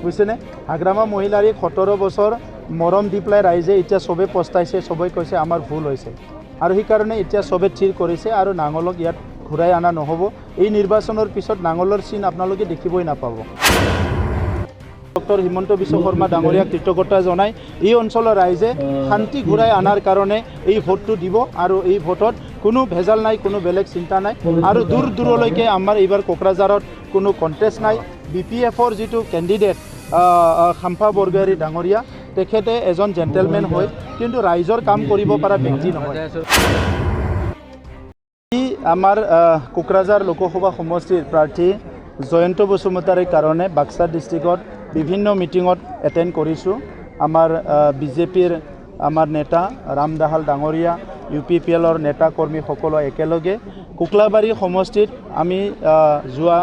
বুজিছেনে হাগ্ৰামা মহিলাৰী 17 বছৰ মৰম দি পেলাই ৰাইজে এতিয়া চবে পস্তাইছে চবে কৈছে আমাৰ ভুল হৈছে আৰু সেইকাৰণে এতিয়া চবে থিৰ কৰিছে আৰু নাঙলক ইয়াত ঘূৰাই আনা নহ'ব এই নিৰ্বাচনৰ পিছত নাঙলৰ চিন আপোনালোকে দেখিবই নাপাব ডক্টৰ হিমন্ত বিশ্ব শৰ্মা ডাঙৰীয়াক কৃতজ্ঞতা জনাই এই অঞ্চলৰ ৰাইজে শান্তি ঘূৰাই আনাৰ কাৰণে এই ভোটটো দিব আৰু এই ভোটত কোনো ভেজাল নাই কোনো বেলেগ চিন্তা নাই আৰু দূৰ দূৰলৈকে আমাৰ এইবাৰ কোকৰাঝাৰত কোনো কণ্টেষ্ট নাই BPFৰ যিটো কেণ্ডিডেট খাম্পা বৰগয়াৰী ডাঙৰীয়া তেখেতে এজন জেণ্টেলমেন হয় কিন্তু ৰাইজৰ কাম কৰিব পৰা ব্যক্তি নহয় আমাৰ কোকৰাঝাৰ লোকসভা সমষ্টিৰ প্ৰাৰ্থী জয়ন্ত বসুমতাৰীৰ কাৰণে বাক্সা ডিষ্ট্ৰিক্টত বিভিন্ন মিটিঙত এটেণ্ড কৰিছোঁ আমাৰ বিজেপিৰ আমাৰ নেতা ৰাম দাহাল ডাঙৰীয়া UPPLৰ নেতা কৰ্মীসকলে একেলগে কোকলাবাৰী সমষ্টিত আমি যোৱা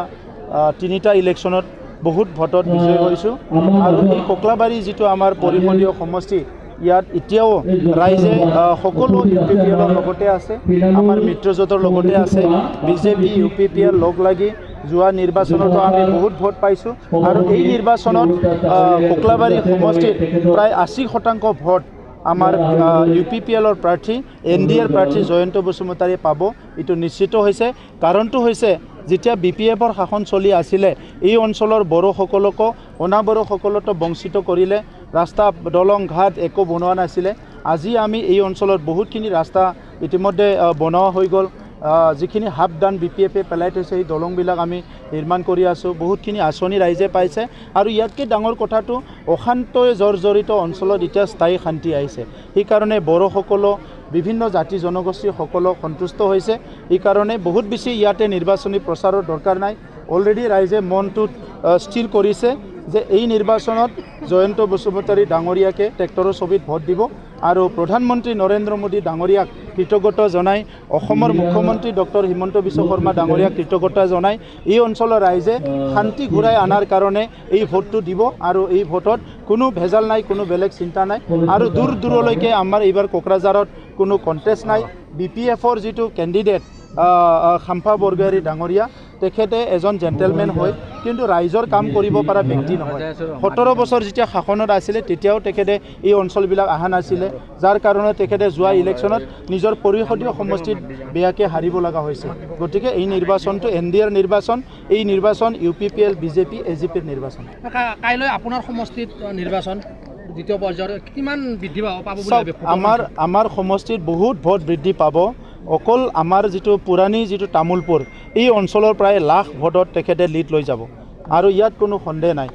3টা ইলেকশ্যনত বহুত ভোটত বিজয় হৈছোঁ আৰু এই কোকলাবাৰী যিটো আমাৰ পৰিষদীয় সমষ্টি ইয়াত এতিয়াও ৰাইজে সকলো UPPLৰ লগতে আছে আমাৰ মিত্ৰজোঁটৰ লগতে আছে বিজেপি UPPL লগ লাগি যোৱা নিৰ্বাচনতো আমি বহুত ভোট পাইছোঁ আৰু এই নিৰ্বাচনত কোকলাবাৰী সমষ্টিত প্ৰায় 80% ভোট আমাৰ UPPLৰ প্ৰাৰ্থী NDAৰ প্ৰাৰ্থী জয়ন্ত বসুমতাৰীয়ে পাব এইটো নিশ্চিত হৈছে কাৰণটো হৈছে যেতিয়া BPFৰ শাসন চলি আছিলে এই অঞ্চলৰ বড়োসকলকো অনাবড়োসকলতো বঞ্চিত কৰিলে ৰাস্তা দলং ঘাট একো বনোৱা নাছিলে আজি আমি এই অঞ্চলত বহুতখিনি ৰাস্তা ইতিমধ্যে বনোৱা হৈ গ'ল যিখিনি হাফ ডান BPFে পেলাই থৈছে সেই দলংবিলাক আমি নিৰ্মাণ কৰি আছোঁ বহুতখিনি আঁচনি ৰাইজে পাইছে আৰু ইয়াতকৈ ডাঙৰ কথাটো অশান্তই জৰ্জৰিত অঞ্চলত এতিয়া স্থায়ী শান্তি আহিছে সেইকাৰণে বড়োসকলো বিভিন্ন জাতি জনগোষ্ঠীসকলক সন্তুষ্ট হৈছে এইকাৰণে বহুত বেছি ইয়াতে নিৰ্বাচনী প্ৰচাৰৰ দৰকাৰ নাই অলৰেডি ৰাইজে মনটোত স্থিৰ কৰিছে যে এই নিৰ্বাচনত জয়ন্ত বসুমতাৰী ডাঙৰীয়াকে ট্ৰেক্টৰৰ ছবিত ভোট দিব আৰু প্ৰধানমন্ত্ৰী নৰেন্দ্ৰ মোদী ডাঙৰীয়াক কৃতজ্ঞতা জনাই অসমৰ মুখ্যমন্ত্ৰী ডক্টৰ হিমন্ত বিশ্ব শৰ্মা ডাঙৰীয়াক কৃতজ্ঞতা জনাই এই অঞ্চলৰ ৰাইজে শান্তি ঘূৰাই আনাৰ কাৰণে এই ভোটটো দিব আৰু এই ভোটত কোনো ভেজাল নাই কোনো বেলেগ চিন্তা নাই আৰু দূৰ দূৰলৈকে আমাৰ এইবাৰ কোকৰাঝাৰত কোনো কণ্টেষ্ট নাই BPFৰ যিটো কেণ্ডিডেট খাম্পা বৰগয়াৰী ডাঙৰীয়া তেখেতে এজন জেণ্টেলমেন হয় কিন্তু ৰাইজৰ কাম কৰিব পৰা ব্যক্তি নহয় 17 বছৰ যেতিয়া শাসনত আছিলে তেতিয়াও তেখেতে এই অঞ্চলবিলাক অহা নাছিলে যাৰ কাৰণে তেখেতে যোৱা ইলেকশ্যনত নিজৰ পৰিষদীয় সমষ্টিত বেয়াকৈ হাৰিব লগা হৈছে গতিকে এই নিৰ্বাচনটো NDAৰ নিৰ্বাচন এই নিৰ্বাচন UPPL BJP AGPৰ নিৰ্বাচন কাইলৈ আপোনাৰ সমষ্টিত নিৰ্বাচন দ্বিতীয় পৰ্যায়ৰ কিমান বৃদ্ধি পাব আমাৰ সমষ্টিত বহুত ভোট বৃদ্ধি পাব অকল আমাৰ যিটো পুৰাণী যিটো তামোলপুৰ এই অঞ্চলৰ প্ৰায় লাখ ভোটত তেখেতে লিড লৈ যাব আৰু ইয়াত কোনো সন্দেহ নাই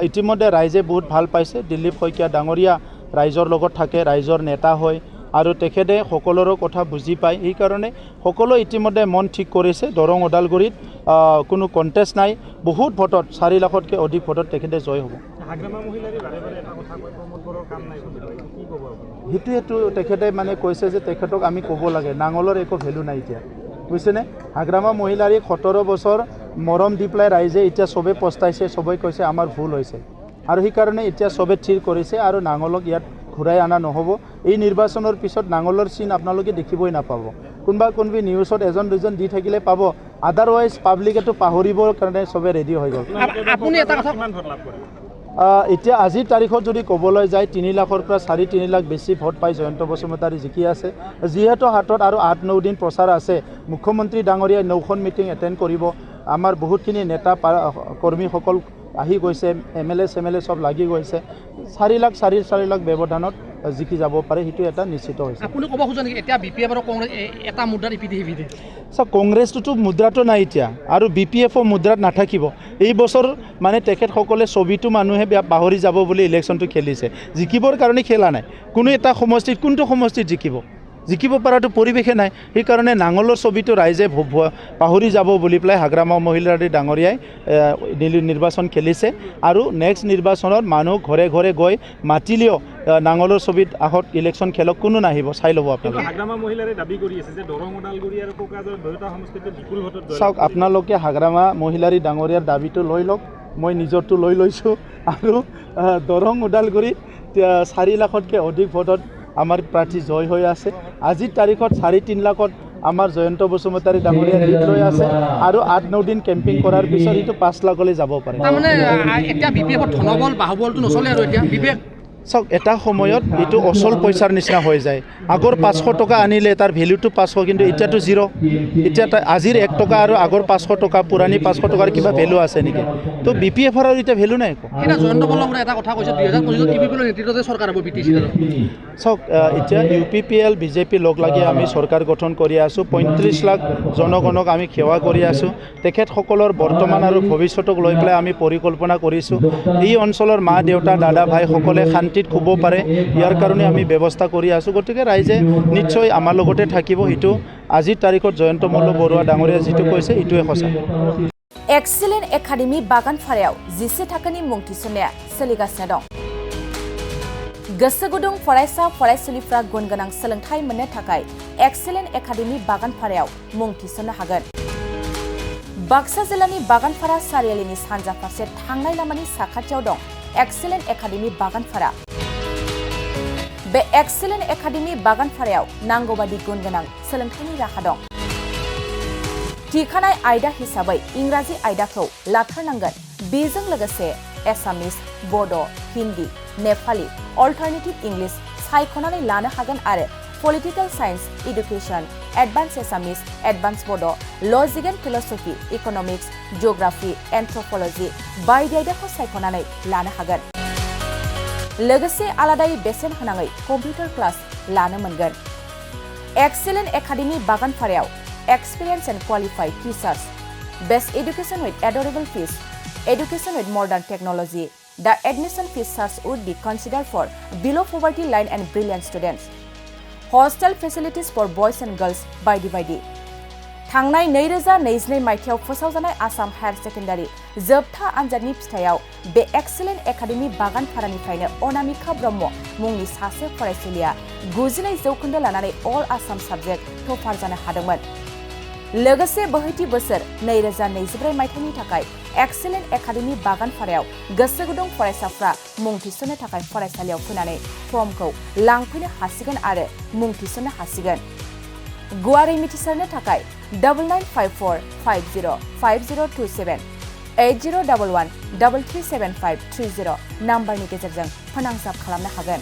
ইতিমধ্যে ৰাইজে বহুত ভাল পাইছে দিলীপ শইকীয়া ডাঙৰীয়া ৰাইজৰ লগত থাকে ৰাইজৰ নেতা হয় আৰু তেখেতে সকলোৰে কথা বুজি পায় সেইকাৰণে সকলো ইতিমধ্যে মন ঠিক কৰিছে দৰং ওদালগুৰিত কোনো কণ্টেষ্ট নাই বহুত ভোটত 4 লাখতকৈ অধিক ভোটত তেখেতে জয় হ'ব সেইটোৱেতো তেখেতে মানে কৈছে যে তেখেতক আমি ক'ব লাগে নাঙলৰ একো ভেলু নাই এতিয়া বুজিছেনে হাগ্ৰামা মহিলাৰী 17 বছৰ মৰম দি পেলাই ৰাইজে এতিয়া চবে পস্তাইছে চবে কৈছে আমাৰ ভুল হৈছে আৰু সেইকাৰণে এতিয়া চবে থিৰ কৰিছে আৰু নাঙলক ইয়াত ঘূৰাই আনা নহ'ব এই নিৰ্বাচনৰ পিছত নাঙলৰ চিন আপোনালোকে দেখিবই নাপাব কোনোবা নিউজত এজন দুজন দি থাকিলে পাব আদাৰৱাইজ পাব্লিকেতো পাহৰিবৰ কাৰণে চবে ৰেডি হৈ গ'ল আপুনি এটা কথা এতিয়া আজিৰ তাৰিখত যদি ক'বলৈ যায় 3 লাখৰ পৰা 3.5 লাখ বেছি ভোট পাই জয়ন্ত বসুমতাৰী জিকি আছে যিহেতু হাতত আৰু 8-9 দিন প্ৰচাৰ আছে মুখ্যমন্ত্ৰী ডাঙৰীয়াই 9খন মিটিং এটেণ্ড কৰিব আমাৰ বহুতখিনি নেতা কৰ্মীসকল আহি গৈছে MLA CMLA সব লাগি গৈছে 4 লাখ ব্যৱধানত জিকি যাব পাৰে সেইটো এটা নিশ্চিত হৈছে আপুনি ক'ব খোজা নেকি এতিয়া BPF আৰু কংগ্ৰেছ এটা মুদ্ৰাত ইপিঠি কংগ্ৰেছটোতো মুদ্ৰাটো নাই এতিয়া আৰু BPFও মুদ্ৰাত নাথাকিব এই বছৰ মানে তেখেতসকলে ছবিটো মানুহে পাহৰি যাব বুলি ইলেকশ্যনটো খেলিছে জিকিবৰ কাৰণে খেলা নাই কোনো এটা সমষ্টিত কোনটো সমষ্টিত জিকিব পৰাটো পৰিৱেশে নাই সেইকাৰণে নাঙলৰ ছবিটো ৰাইজে পাহৰি যাব বুলি পেলাই হাগ্ৰামা মহিলাৰী ডাঙৰীয়াই নিৰ্বাচন খেলিছে আৰু নেক্সট নিৰ্বাচনত মানুহ ঘৰে ঘৰে গৈ মাতিলেও নাঙলৰ ছবিত আহত ইলেকশ্যন খেলক কোনো নাহিব চাই ল'ব আপোনালোকে হাগ্ৰামা মহিলাৰে দাবী কৰি আছে যে দৰং ওদালগুৰি আৰু কোকৰাঝাৰ দুয়োটা সমষ্টিতে বিপুল ভোটত চাওক আপোনালোকে হাগ্ৰামা মহিলাৰী ডাঙৰীয়াৰ দাবীটো লৈ লওক মই নিজৰটো লৈ লৈছোঁ আৰু দৰং ওদালগুৰিত 4 লাখতকৈ অধিক ভোটত আমাৰ প্ৰাৰ্থী জয় হৈ আছে আজিৰ তাৰিখত 3.5 লাখত আমাৰ জয়ন্ত বসুমতাৰী ডাঙৰীয়া লিড লৈ আছে আৰু 8-9 দিন কেম্পিং কৰাৰ পিছত এইটো 5 লাখলৈ যাব পাৰে। তাৰমানে এতিয়া BPF ধনবল বাহুবলটো নচলে আৰু এতিয়া BPF চাওক এটা সময়ত এইটো অচল পইচাৰ নিচিনা হৈ যায়। আগৰ 500 টকা আনিলে তাৰ ভেলুটো 500, কিন্তু এতিয়াতো 0। এতিয়া আজিৰ 1 টকা আৰু আগৰ 500 টকা পুৰাণি 500 টকাৰ কিবা ভেলু আছে নেকি? তো BPFৰ আৰু এতিয়া ভেলু নাই। এতিয়া জয়ন্ত বল্লভে এটা কথা কৈছে 2025 TPPৰ নেতৃত্বতে চৰকাৰ হ'ব BTC দলৰ। চাওক এতিয়া UPPL BJP লগ লাগি আমি চৰকাৰ গঠন কৰি আছোঁ। 35 লাখ জনগণক আমি সেৱা কৰি আছোঁ। তেখেতসকলৰ বৰ্তমান আৰু ভৱিষ্যতক লৈ পেলাই আমি পৰিকল্পনা কৰিছোঁ। এই অঞ্চলৰ মা দেউতা দাদা ভাইসকলে শান্তিত শুব পাৰে, ইয়াৰ কাৰণে আমি ব্যৱস্থা কৰি আছোঁ। গতিকে ৰাইজে নিশ্চয় আমাৰ লগতে থাকিব। সেইটো আজিৰ তাৰিখত জয়ন্ত মল্ল বৰুৱা ডাঙৰীয়া যিটো কৈছে এইটোৱে সঁচা। एक्सिलेन्ट एकाडेमि बागानफारायाव 10 थाखोनि मुं थिसननाया सोलिगासिनो दं। गोसो गुदुं फरायसा फरायसुलिफ्रा गुन गोनां सोलोंथाइ मोननो थाखाय एक्सिलेन्ट एकाडेमि बागानफारायाव मुं थिसननो हागोन। बाक्सा जिल्लानि बागानफारा सारियालिनि सानजा फारसे थांनाय लामानि साखाथियाव दं एक्सिलेन्ट एकाडेमि बागानफारा। बे एक्सिलेन्ट एकाडेमि बागानफारायाव नांगौबादि गुन गोनां सोलोंथाइनि राहा दं। थिखानाय आयदा हिसाबै इंराजि आयदाखौ लाथारनांगोन। बेजों लोगोसे एसामिस, बड', हिन्दी, नेपाली, अल्टारनेटिभ इंलिश सायख'नानै लानो हागोन आरो political science, education, advance Assamese, advance Bodo', logic and philosophy, economics, geography, anthropology बायदि आयदाखौ सायख'नानै लानो हागोन। लोगोसे आलादायै बेसेन होनाङै कम्पिउटार क्लास लानो मोनगोन। एक्सिलेन्ट एकाडेमि बागानफारायाव experience and qualified teachers, best education with adorable fees, education with modern technology. The admission fees charge would be considered for below poverty line and brilliant students. Hostel facilities for boys and girls by divided. थांनाय 2022 मायथाइयाव फोसावजानाय Assam higher secondary जोबथा आनजादनि फिथायाव बे excellent academy बागानफारानिफ्रायनो Anamika ब्रह्म मुंनि सासे फरायसुलिया 99 जौखोन्दो लानानै अल Assam subject topper जानो हादोंमोन। लोगोसे बोहैथि बोसोर 2024 मायथाइनि थाखाय एक्सिलेन्ट एकाडेमि बागानफारायाव गोसो गुदुं फरायसाफ्रा मुं थिसननो थाखाय फरायसालियाव फैनानै फर्मखौ लांफैनो हासिगोन आरो मुं थिसननो हासिगोन। गुवारै मिथिसारनो थाखाय 9954505027 8011337530 नाम्बारनि गेजेरजों फोनांजाब खालामनो हागोन।